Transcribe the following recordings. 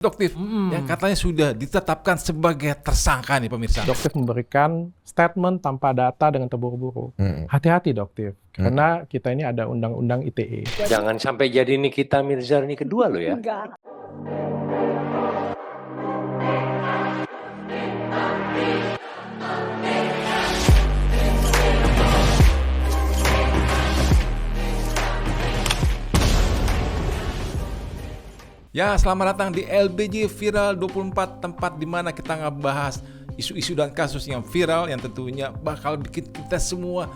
Doktif yang katanya sudah ditetapkan sebagai tersangka nih pemirsa. Doktif memberikan statement tanpa data dengan terburu-buru. Hati-hati Doktif, karena kita ini ada undang-undang ITE. Jangan sampai jadi Nikita Mirzani kedua lo ya. Enggak. Ya, selamat datang di LBJ Viral 24, tempat di mana kita ngebahas isu-isu dan kasus yang viral yang tentunya bakal bikin kita semua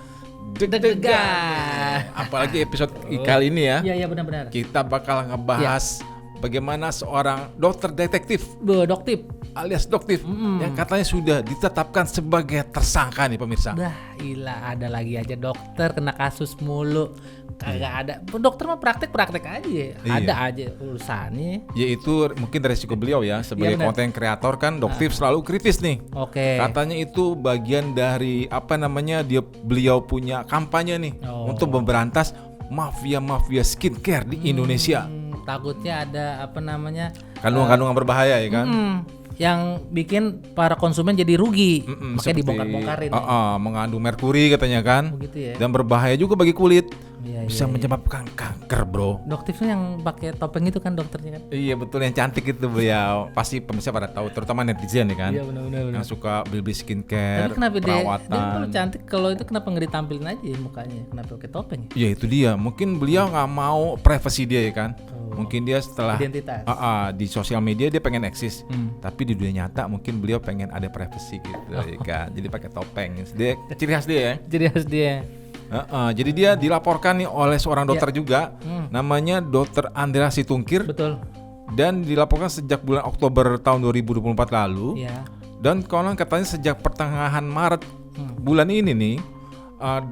deg-degan. Apalagi episode kali ini ya. Iya benar-benar. Kita bakal ngebahas bagaimana seorang dokter detektif Doktif. alias Doktif yang katanya sudah ditetapkan sebagai tersangka nih pemirsa. Dah, gila ada lagi aja dokter kena kasus mulu. Kagak ada. Dokter mah praktek aja. Iya. Ada aja urusannya. Yaitu mungkin resiko beliau ya sebagai Iya, konten kreator kan Doktif selalu kritis nih. Oke. Katanya itu bagian dari beliau punya kampanye nih untuk memberantas mafia skincare di Indonesia. Takutnya ada Kandungan-kandungan berbahaya ya kan? yang bikin para konsumen jadi rugi. Makanya Seperti, dibongkar-bongkarin. mengandung merkuri katanya kan. Begitu ya. Dan berbahaya juga bagi kulit. Iya, Bisa menyebabkan kanker, bro. Doktifnya yang pakai topeng itu kan dokternya kan? Iya betul, yang cantik itu beliau. Pasti pemirsa pada tahu, terutama netizen ya kan. Iya benar. Yang suka beli skincare, Tapi kenapa dia perawatan. kalau cantik, kalau itu kenapa nggak ditampilin aja ya mukanya? Kenapa pakai topeng ya? Ya itu dia, mungkin beliau nggak mau privasi dia ya kan. Mungkin dia setelah Identitas. di sosial media dia pengen eksis, tapi di dunia nyata mungkin beliau pengen ada privasi gitu ya kan. Jadi pakai topeng. Dia ciri khas dia ya. Jadi harus dia. Jadi dia dilaporkan nih oleh seorang dokter juga, namanya Dr. Andrea Situngkir, Betul. dan dilaporkan sejak bulan Oktober tahun 2024 lalu. Iya. Dan konon katanya sejak pertengahan Maret bulan ini nih,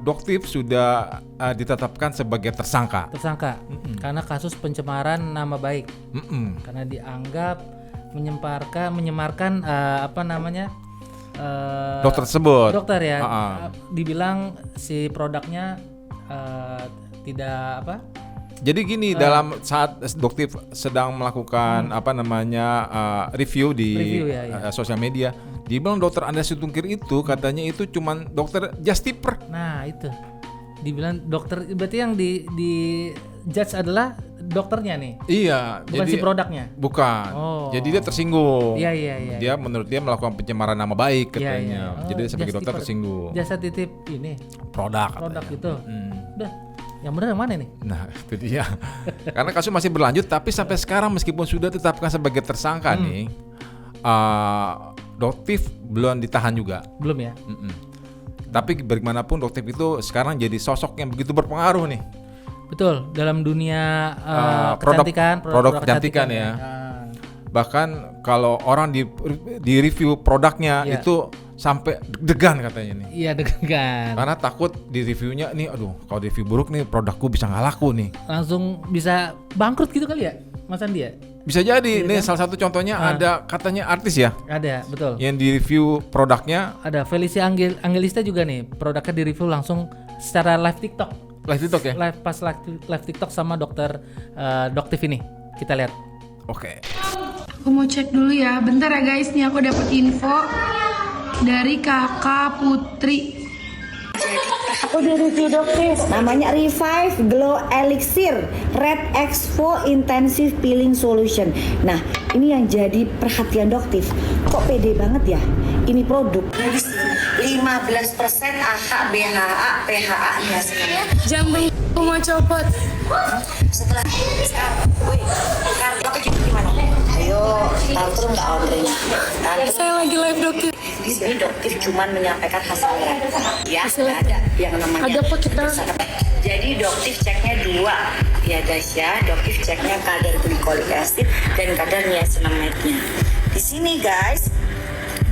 Doktif sudah ditetapkan sebagai tersangka. Karena kasus pencemaran nama baik. Karena dianggap menyemarkan Dokter tersebut. dokter ya. Dibilang si produknya tidak Jadi gini, dalam saat Doktif sedang melakukan review di Review, ya. sosial media, dibilang Dokter Andrea Situngkir itu katanya itu cuman dokter just tipper. Nah itu dibilang dokter, berarti yang di judge adalah dokternya nih, Iya, bukan si produknya. Bukan. Oh. Jadi dia tersinggung. Iya. Dia menurut dia melakukan pencemaran nama baik katanya. Iya. Jadi sebagai Just dokter tipper. tersinggung. Jasa titip ini Produk produk katanya. itu. Udah, yang benar yang mana nih? Nah itu dia. Karena kasus masih berlanjut, tapi sampai sekarang meskipun sudah ditetapkan sebagai tersangka nih, Doktif belum ditahan juga. Belum ya? Tapi bagaimanapun Doktif itu sekarang jadi sosok yang begitu berpengaruh nih. Betul, dalam dunia Produk kecantikan kecantikan ya. Bahkan kalau orang di review produknya Iya. itu sampai deg-degan katanya nih. Iya deg-degan. Karena takut di reviewnya nih, aduh kalau di review buruk nih produkku bisa nggak laku nih. Langsung bisa bangkrut gitu kali ya, Mas Andi ya? Bisa jadi, Iya nih kan? salah satu contohnya ada katanya artis ya, Ada, betul. yang di review produknya Ada Felicia Angelista juga nih, produknya di review langsung secara live TikTok. live TikTok ya. Live TikTok sama Doktif ini. Kita lihat. Oke. Aku mau cek dulu ya, bentar ya guys, nih aku dapat info dari kakak Putri. Aku di review Doktif, namanya Revive Glow Elixir Red Exfo Intensive Peeling Solution. Nah, ini yang jadi perhatian Doktif. Kok pede banget ya? Ini produk 15% AHA, BHA, PHA ya sebenarnya. Jambung aku mau copot. Setelah aku jadi gimana? Ayo, tahu nggak ordernya? Saya lagi live Doktif. Di sini Doktif cuman menyampaikan hasilnya. Ya, nggak ada yang namanya. Ada apa kita? Jadi Doktif ceknya 2 ya guys ya. Doktif ceknya kadar glycolic acid dan kadar niacinamide-nya. Di sini guys,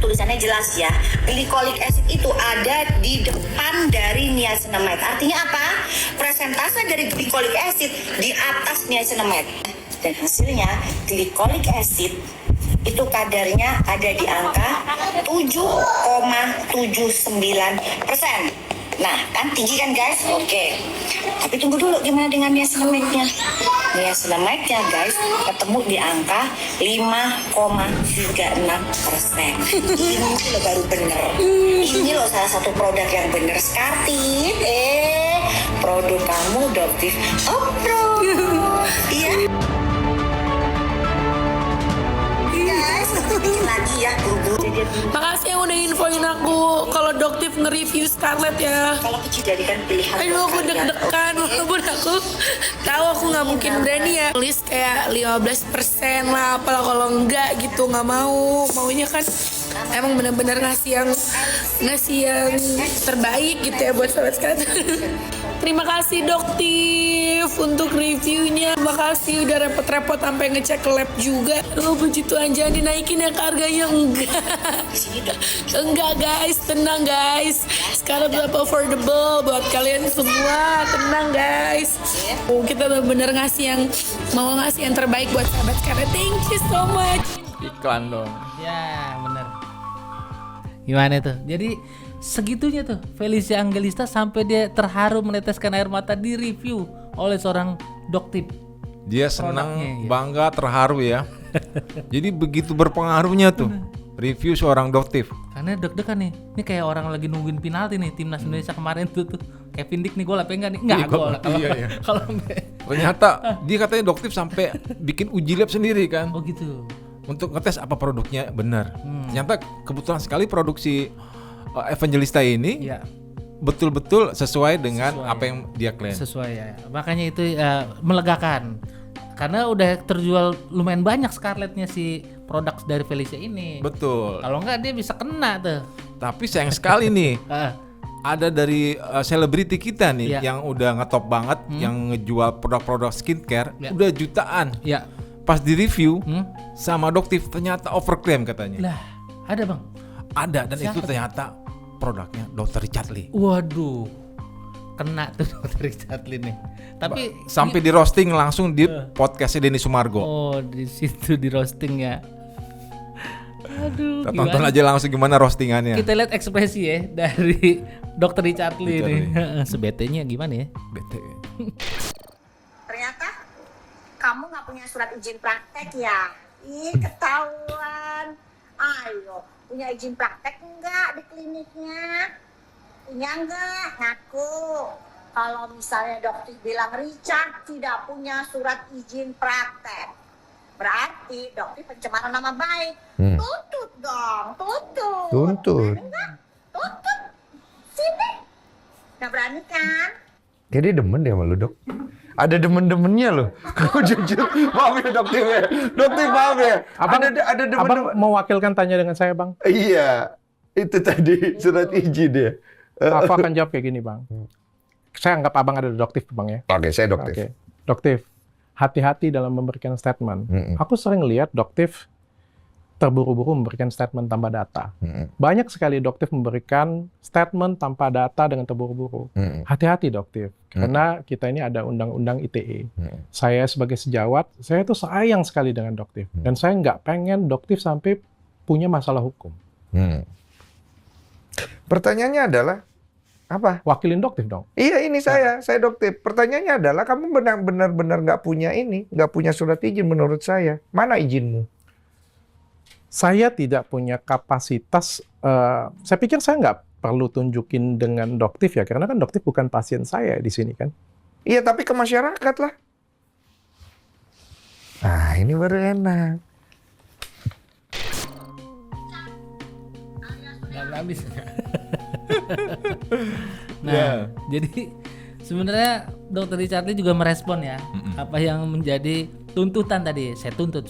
tulisannya jelas ya. Glycolic acid itu ada di depan dari niacinamide. Artinya apa? Presentase dari glycolic acid di atas niacinamide. Dan hasilnya glycolic acid itu kadarnya ada di angka 7,79%. Nah, kan tinggi kan guys? Oke. Tapi tunggu dulu gimana dengan niacinamide-nya. Niacinamide-nya guys ketemu di angka 5,36%. Ini loh baru bener. Ini loh salah satu produk yang bener Skartit. Produk kamu Doktif Opro. Iya. Guys, bikin lagi ya buru-buru. Makasih yang udah infoin aku kalau Doktif nge-review Scarlett ya. Kalau dijadikan pilihan. Aduh, aku deg-degan walaupun aku tahu aku nggak mungkin berani ya. Tulis kayak 15% lah, apalah kalau enggak gitu nggak mau. Maunya kan emang bener-bener ngasih yang terbaik gitu ya buat sahabat sekalian. Terima kasih Doktif untuk reviewnya. Terima kasih udah repot-repot sampai ngecek lab juga. Aduh, puji Tuhan, jangan dinaikin ya harganya. Enggak guys, tenang guys. Sekarang berapa affordable buat kalian semua. Tenang guys. Kita bener-bener ngasih yang terbaik buat sahabat sekalian. Thank you so much. Iklan dong. Ya, bener. Gimana tuh? Jadi segitunya tuh Felicia Angelista sampai dia terharu meneteskan air mata di review oleh seorang Doktif. Dia senang, Produknya, ya. bangga, terharu ya. Jadi begitu berpengaruhnya tuh review seorang Doktif. Karena deg-degan nih. Ini kayak orang lagi nungguin penalti nih timnas Indonesia kemarin tuh Kevin Dick nih gol apa enggak nih? Enggak gol. Iya. Kalau Ternyata dia katanya Doktif sampai bikin uji lab sendiri kan. oh gitu. Untuk ngetes apa produknya benar. Ternyata kebetulan sekali produksi Evangelista ini Iya. betul-betul sesuai dengan Sesuai. apa yang dia klaim. Sesuai ya. Makanya itu melegakan. Karena udah terjual lumayan banyak Scarlettnya si produk dari Felicia ini. Betul. Kalau enggak dia bisa kena tuh. Tapi sayang sekali nih Ah, ada dari selebriti kita nih Iya. yang udah ngetop banget, yang ngejual produk-produk skincare Iya. udah jutaan. ya. Pas di review Hmm? sama Doktif ternyata overclaim katanya. Lah, ada bang. Ada dan Siapa itu tuh? ternyata produknya Dr. Richard Lee. Waduh, kena tuh Dr. Richard Lee nih. Tapi Sampai di roasting langsung di podcastnya Denny Sumargo. oh di situ di roasting ya. Aduh, Kita tonton gimana? aja langsung gimana roastingannya. Kita lihat ekspresi ya dari Dr. Richard Lee Richard nih. Sebetenya gimana ya? Bete. Ternyata kamu nggak punya surat izin praktek ya? Ih, ketahuan. Ayo, punya izin praktek enggak di kliniknya? Punya enggak? Ngaku. Kalau misalnya dokter bilang Richard tidak punya surat izin praktek, berarti dokter pencemaran nama baik. Tuntut dong, tuntut. Tuntut. Berani nggak? Tuntut. Sini. Nggak berani kan? Jadi demen deh sama lu, Dok. Ada demen-demennya loh. Kalau jujur, maaf ya Dokter ya. Dokter maaf ya. Abang, Ada demen-demen. Abang mewakilkan tanya dengan saya, Bang. Iya. Itu tadi surat izin ya. Aku akan jawab kayak gini, Bang. Saya anggap Abang ada Doktif, Bang ya. Oke, saya Dokter. Oke. Doktif, hati-hati dalam memberikan statement. Aku sering lihat Doktif terburu-buru memberikan statement tanpa data. Banyak sekali Doktif memberikan statement tanpa data dengan terburu-buru. Hati-hati Doktif, karena kita ini ada undang-undang ITE. Saya sebagai sejawat, saya tuh sayang sekali dengan Doktif. Dan saya nggak pengen Doktif sampai punya masalah hukum. Pertanyaannya adalah apa? Wakilin Doktif dong. Iya, ini saya Dokter. Pertanyaannya adalah kamu benar-benar nggak punya nggak punya surat izin menurut saya. Mana izinmu? Saya tidak punya kapasitas, saya pikir saya nggak perlu tunjukin dengan Doktif ya, karena kan Doktif bukan pasien saya di sini kan. Iya, tapi ke masyarakat lah. Ah, ini baru enak. Nggak habis. Nah, jadi sebenarnya Dr. Richard Lee juga merespon ya apa yang menjadi tuntutan tadi. Saya tuntut.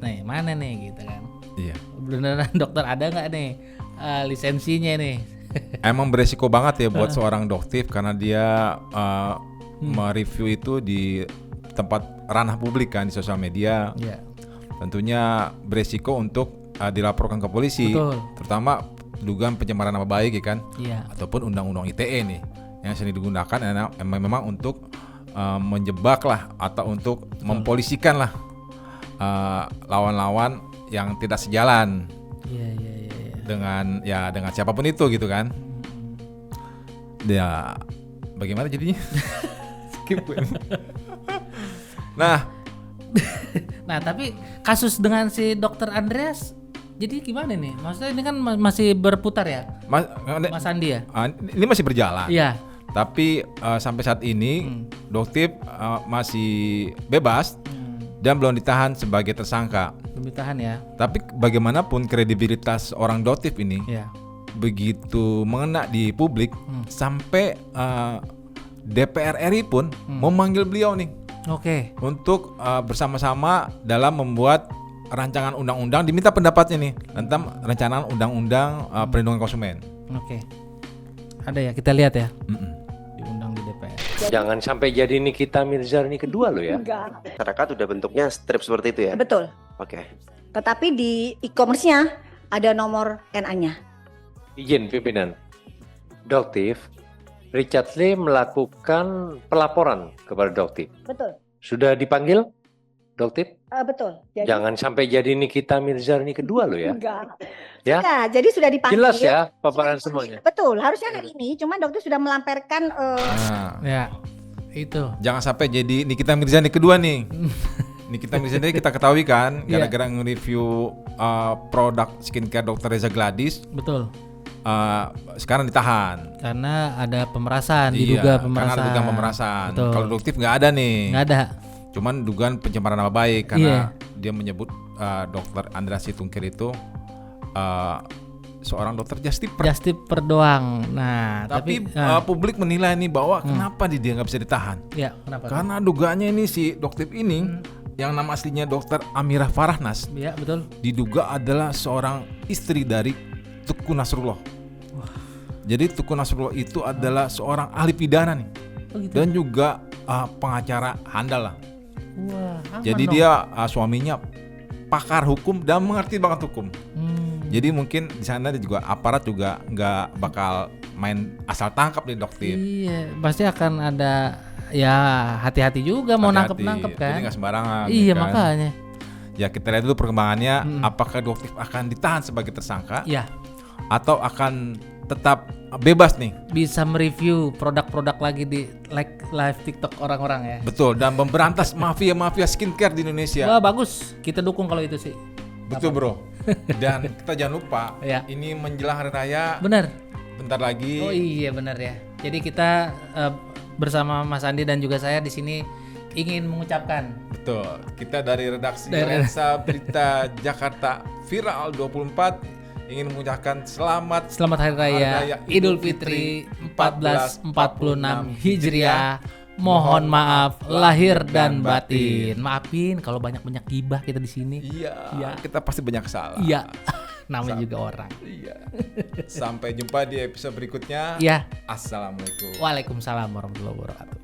Nih, mana nih gitu kan. Iya. Beneran dokter ada nggak nih lisensinya nih? Emang beresiko banget ya buat seorang Doktif karena dia mereview itu di tempat ranah publik kan, di sosial media. Iya. Tentunya beresiko untuk dilaporkan ke polisi. Betul. Terutama dugaan pencemaran nama baik ya kan. Iya. Ataupun undang-undang ITE nih yang sering digunakan memang untuk menjebak lah atau untuk mempolisikan lah lawan-lawan yang tidak sejalan Iya. dengan siapapun itu gitu kan. Ya, bagaimana jadinya? Skip. Nah, Nah, tapi kasus dengan si Dokter Andreas jadi gimana nih? Maksudnya ini kan masih berputar ya, Mas Andi ya? Ini masih berjalan. Iya. Tapi sampai saat ini Doktif masih bebas dan belum ditahan sebagai tersangka. Belum ditahan ya. Tapi bagaimanapun kredibilitas orang Doktif ini Iya. begitu mengena di publik sampai DPR RI pun memanggil beliau nih Oke. untuk bersama-sama dalam membuat rancangan undang-undang, diminta pendapatnya nih tentang rancangan undang-undang perlindungan konsumen. Oke. Ada ya, kita lihat ya. Diundang di DPR. Jangan sampai jadi Nikita Mirzani kedua lo ya. Enggak, Masyarakat udah bentuknya strip seperti itu ya? betul. Oke. Tetapi di e-commerce-nya ada nomor NA-nya. Izin pimpinan. Doktif, Richard Lee melakukan pelaporan kepada Doktif. Betul. Sudah dipanggil, Doktif? Betul. Jadi, Jangan sampai jadi Nikita Mirzani kedua lo ya. enggak. Ya? Enggak, jadi sudah dipanggil. Jelas ya paparan semuanya. Betul, harusnya hari ini. Cuman dokter sudah melamparkan Nah, Ya. Itu. jangan sampai jadi Nikita Mirzani kedua nih. Nikita Mirzani kita ketahui kan Iya. gara-gara nge-review produk skincare Dr. Reza Gladys, Betul. sekarang ditahan. Karena ada pemerasan, diduga Iya, pemerasan. karena ada dugaan pemerasan. Betul. Kalau Doktif nggak ada nih. Nggak ada. Cuman dugaan pencemaran nama baik karena dia menyebut Dr. Andreas Situmkir itu seorang dokter justiper. Justiper doang. Nah, Tapi tapi publik menilai nih bahwa kenapa dia nggak bisa ditahan? ya, kenapa? Karena dugaannya ini si Doktif ini yang nama aslinya Dr. Amirah Farahnas Ya, betul. diduga adalah seorang istri dari Tuku Nasrullah. Jadi Tuku Nasrullah itu adalah seorang ahli pidana nih Oh, gitu. dan juga pengacara handal lah. Wah, aman Jadi dong. dia suaminya pakar hukum dan mengerti banget hukum. Jadi mungkin di sana juga aparat juga nggak bakal main asal tangkap nih Doktif. Iya, pasti akan ada ya hati-hati juga mau Hati-hati. nangkep kan. Jadi nggak sembarangan. Iya, kan. makanya. Ya kita lihat dulu perkembangannya. Apakah Doktif akan ditahan sebagai tersangka Ya, atau akan tetap bebas nih? bisa mereview produk-produk lagi di live TikTok orang-orang ya. Betul, dan memberantas mafia-mafia skincare di Indonesia. Wah, bagus. Kita dukung kalau itu sih. Betul bro. Dan kita jangan lupa, Ya. ini menjelang hari raya, Benar. bentar lagi. Oh iya, benar ya. Jadi kita bersama Mas Andi dan juga saya di sini ingin mengucapkan Betul, kita dari redaksi Dari- Lensa Berita Jakarta Viral 24 ingin mengucapkan selamat Hari Raya Idul Fitri 1446 Hijriah. Mohon maaf lahir dan batin. Maafin kalau banyak-banyak gibah kita di sini. Iya, kita pasti banyak salah. Iya. Namanya juga orang. Iya. Sampai jumpa di episode berikutnya. Iya. Assalamualaikum. Waalaikumsalam warahmatullahi wabarakatuh.